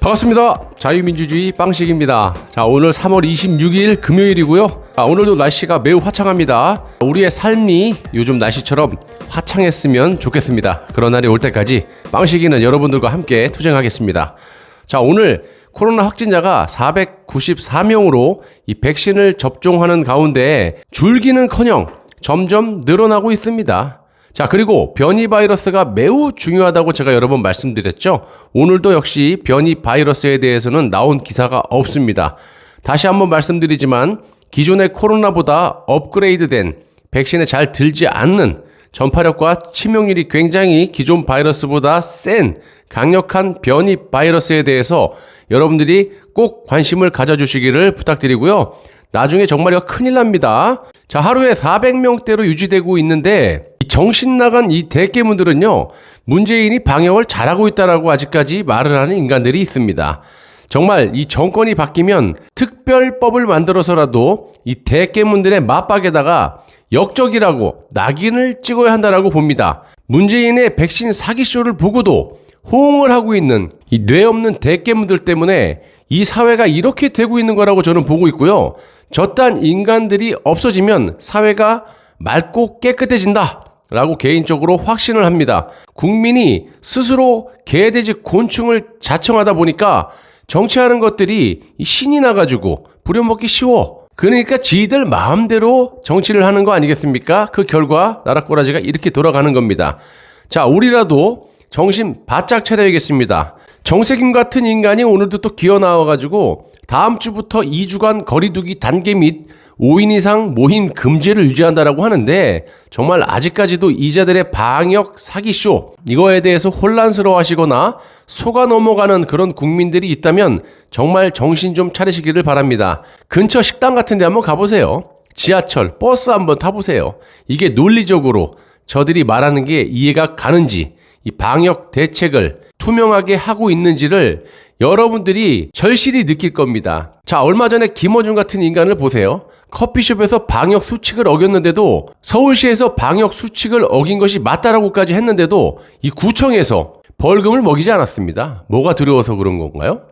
반갑습니다. 자유민주주의 빵식입니다. 자, 오늘 3월 26일 금요일이고요. 오늘도 날씨가 매우 화창합니다. 우리의 삶이 요즘 날씨처럼 화창했으면 좋겠습니다. 그런 날이 올 때까지 빵식이는 여러분들과 함께 투쟁하겠습니다. 자, 오늘 코로나 확진자가 494명으로 이 백신을 접종하는 가운데 줄기는커녕 점점 늘어나고 있습니다. 자, 그리고 변이 바이러스가 매우 중요하다고 제가 여러 번 말씀드렸죠. 오늘도 역시 변이 바이러스에 대해서는 나온 기사가 없습니다. 다시 한번 말씀드리지만 기존의 코로나보다 업그레이드된 백신에 잘 들지 않는 전파력과 치명률이 굉장히 기존 바이러스보다 센 강력한 변이 바이러스에 대해서 여러분들이 꼭 관심을 가져주시기를 부탁드리고요. 나중에 정말 이거 큰일 납니다. 자, 하루에 400명대로 유지되고 있는데 정신 나간 이 대깨문들은요, 문재인이 방역을 잘하고 있다라고 아직까지 말을 하는 인간들이 있습니다. 정말 이 정권이 바뀌면 특별법을 만들어서라도 이 대깨문들의 맞박에다가 역적이라고 낙인을 찍어야 한다라고 봅니다. 문재인의 백신 사기쇼를 보고도 호응을 하고 있는 이 뇌 없는 대깨문들 때문에 이 사회가 이렇게 되고 있는 거라고 저는 보고 있고요. 저딴 인간들이 없어지면 사회가 맑고 깨끗해진다 라고 개인적으로 확신을 합니다. 국민이 스스로 개돼지 곤충을 자청하다 보니까 정치하는 것들이 신이 나가지고 부려먹기 쉬워. 그러니까 지들 마음대로 정치를 하는 거 아니겠습니까? 그 결과 나라 꼬라지가 이렇게 돌아가는 겁니다. 자, 우리라도 정신 바짝 차려야겠습니다. 정세균 같은 인간이 오늘도 또 기어 나와가지고 다음 주부터 2주간 거리두기 단계 및 5인 이상 모임 금지를 유지한다라고 하는데 정말 아직까지도 이자들의 방역 사기쇼 이거에 대해서 혼란스러워하시거나 속아 넘어가는 그런 국민들이 있다면 정말 정신 좀 차리시기를 바랍니다. 근처 식당 같은 데 한번 가보세요. 지하철, 버스 한번 타보세요. 이게 논리적으로 저들이 말하는 게 이해가 가는지 이 방역 대책을 투명하게 하고 있는지를 여러분들이 절실히 느낄 겁니다. 자, 얼마 전에 김어준 같은 인간을 보세요. 커피숍에서 방역 수칙을 어겼는데도 서울시에서 방역 수칙을 어긴 것이 맞다라고까지 했는데도 이 구청에서 벌금을 먹이지 않았습니다. 뭐가 두려워서 그런 건가요?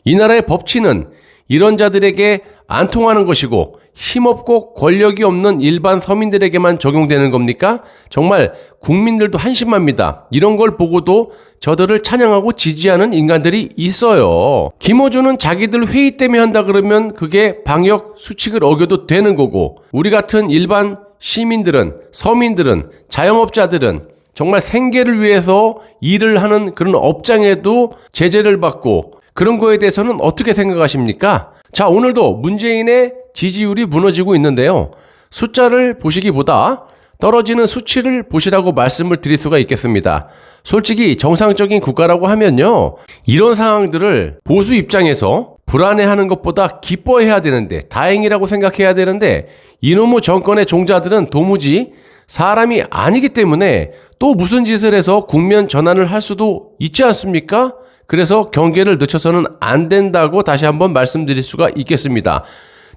이 나라의 법치는 이런 자들에게 안 통하는 것이고 힘없고 권력이 없는 일반 서민들에게만 적용되는 겁니까? 정말 국민들도 한심합니다. 이런 걸 보고도 저들을 찬양하고 지지하는 인간들이 있어요. 김어준은 자기들 회의 때문에 한다 그러면 그게 방역 수칙을 어겨도 되는 거고 우리 같은 일반 시민들은 서민들은 자영업자들은 정말 생계를 위해서 일을 하는 그런 업장에도 제재를 받고 그런 거에 대해서는 어떻게 생각하십니까? 자, 오늘도 문재인의 지지율이 무너지고 있는데요. 숫자를 보시기보다 떨어지는 수치를 보시라고 말씀을 드릴 수가 있겠습니다. 솔직히 정상적인 국가라고 하면요, 이런 상황들을 보수 입장에서 불안해하는 것보다 기뻐해야 되는데 다행이라고 생각해야 되는데 이놈의 정권의 종자들은 도무지 사람이 아니기 때문에 또 무슨 짓을 해서 국면 전환을 할 수도 있지 않습니까? 그래서 경계를 늦춰서는 안 된다고 다시 한번 말씀드릴 수가 있겠습니다.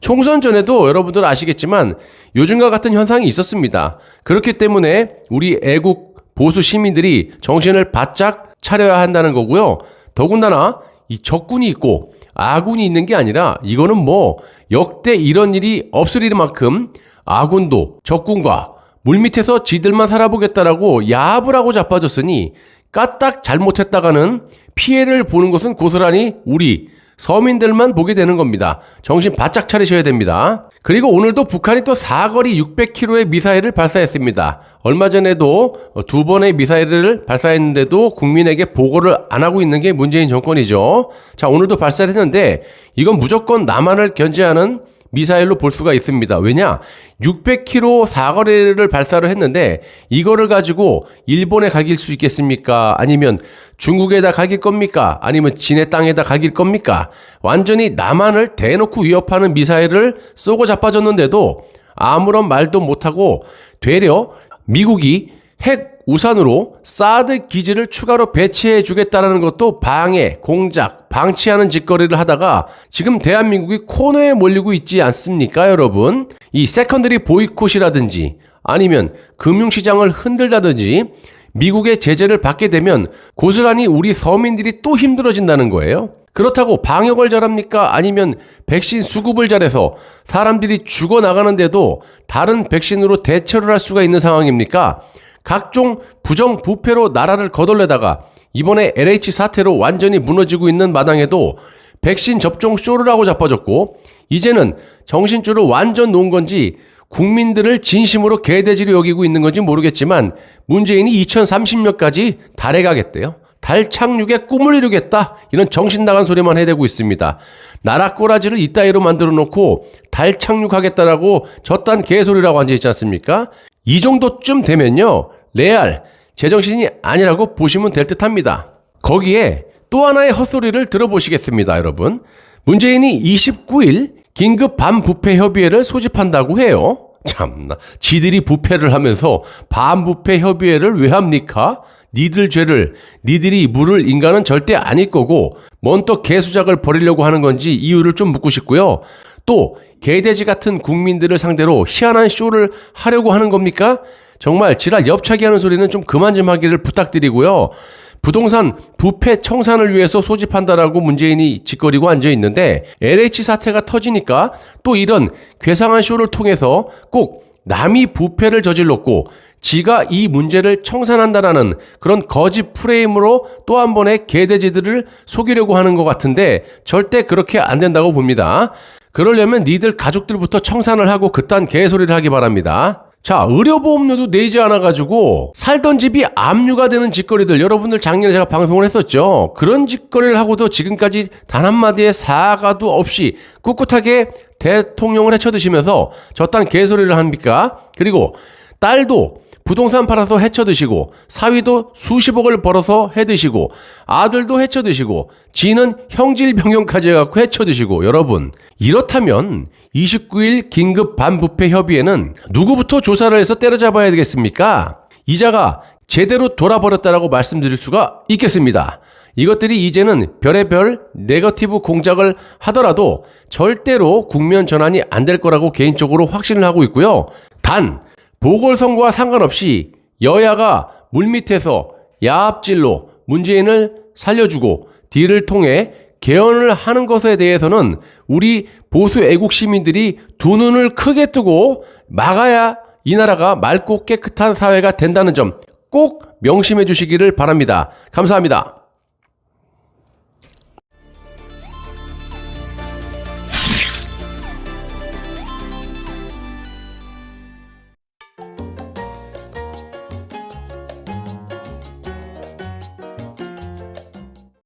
총선 전에도 여러분들 아시겠지만 요즘과 같은 현상이 있었습니다. 그렇기 때문에 우리 애국 보수 시민들이 정신을 바짝 차려야 한다는 거고요. 더군다나 이 적군이 있고 아군이 있는 게 아니라 이거는 뭐 역대 이런 일이 없을 만큼 아군도 적군과 물밑에서 지들만 살아보겠다라고 야합을 하고 자빠졌으니 까딱 잘못했다가는 피해를 보는 것은 고스란히 우리 서민들만 보게 되는 겁니다. 정신 바짝 차리셔야 됩니다. 그리고 오늘도 북한이 또 사거리 600km의 미사일을 발사했습니다. 얼마 전에도 2번의 미사일을 발사했는데도 국민에게 보고를 안 하고 있는 게 문재인 정권이죠. 자, 오늘도 발사를 했는데 이건 무조건 남한을 견제하는 미사일로 볼 수가 있습니다. 왜냐? 600km 사거리를 발사를 했는데 이거를 가지고 일본에 갈길 수 있겠습니까? 아니면 중국에다 갈길 겁니까? 아니면 진해 땅에다 갈길 겁니까? 완전히 남한을 대놓고 위협하는 미사일을 쏘고 자빠졌는데도 아무런 말도 못하고 되려 미국이 핵 우산으로 사드 기지를 추가로 배치해 주겠다는 것도 방해, 공작, 방치하는 짓거리를 하다가 지금 대한민국이 코너에 몰리고 있지 않습니까, 여러분? 이 세컨더리 보이콧이라든지 아니면 금융시장을 흔들다든지 미국의 제재를 받게 되면 고스란히 우리 서민들이 또 힘들어진다는 거예요. 그렇다고 방역을 잘합니까? 아니면 백신 수급을 잘해서 사람들이 죽어나가는데도 다른 백신으로 대처를 할 수가 있는 상황입니까? 각종 부정부패로 나라를 거덜내다가 이번에 LH 사태로 완전히 무너지고 있는 마당에도 백신 접종 쇼를 하고 자빠졌고, 이제는 정신줄을 완전 놓은 건지 국민들을 진심으로 개돼지로 여기고 있는 건지 모르겠지만 문재인이 2030년까지 달에 가겠대요. 달 착륙의 꿈을 이루겠다, 이런 정신나간 소리만 해대고 있습니다. 나라 꼬라지를 이따위로 만들어 놓고 달 착륙하겠다라고 저딴 개소리라고 앉아있지 않습니까? 이 정도쯤 되면요, 레알 제정신이 아니라고 보시면 될 듯합니다. 거기에 또 하나의 헛소리를 들어보시겠습니다, 여러분. 문재인이 29일 긴급 반부패 협의회를 소집한다고 해요. 참나, 지들이 부패를 하면서 반부패 협의회를 왜 합니까? 니들 죄를 니들이 물을 인간은 절대 아닐 거고 뭔 또 개수작을 벌이려고 하는 건지 이유를 좀 묻고 싶고요. 또 개돼지 같은 국민들을 상대로 희한한 쇼를 하려고 하는 겁니까? 정말 지랄 엽차게 하는 소리는 좀 그만 좀 하기를 부탁드리고요. 부동산 부패 청산을 위해서 소집한다라고 문재인이 짓거리고 앉아있는데 LH 사태가 터지니까 또 이런 괴상한 쇼를 통해서 꼭 남이 부패를 저질렀고 지가 이 문제를 청산한다라는 그런 거짓 프레임으로 또 한 번의 개돼지들을 속이려고 하는 것 같은데 절대 그렇게 안 된다고 봅니다. 그러려면 니들 가족들부터 청산을 하고 그딴 개소리를 하기 바랍니다. 자, 의료보험료도 내지 않아가지고 살던 집이 압류가 되는 짓거리들, 여러분들 작년에 제가 방송을 했었죠. 그런 짓거리를 하고도 지금까지 단 한마디의 사과도 없이 꿋꿋하게 대통령을 헤쳐드시면서 저딴 개소리를 합니까? 그리고 딸도 부동산 팔아서 헤쳐드시고 사위도 수십억을 벌어서 해드시고 아들도 헤쳐드시고 지는 형질병영까지 해갖고 헤쳐드시고, 여러분 이렇다면 29일 긴급 반부패 협의회는 누구부터 조사를 해서 때려잡아야 되겠습니까? 이자가 제대로 돌아버렸다라고 말씀드릴 수가 있겠습니다. 이것들이 이제는 별의별 네거티브 공작을 하더라도 절대로 국면 전환이 안 될 거라고 개인적으로 확신을 하고 있고요. 단 보궐선거와 상관없이 여야가 물밑에서 야합질로 문재인을 살려주고 딜을 통해 개헌을 하는 것에 대해서는 우리 보수 애국 시민들이 두 눈을 크게 뜨고 막아야 이 나라가 맑고 깨끗한 사회가 된다는 점 꼭 명심해 주시기를 바랍니다. 감사합니다.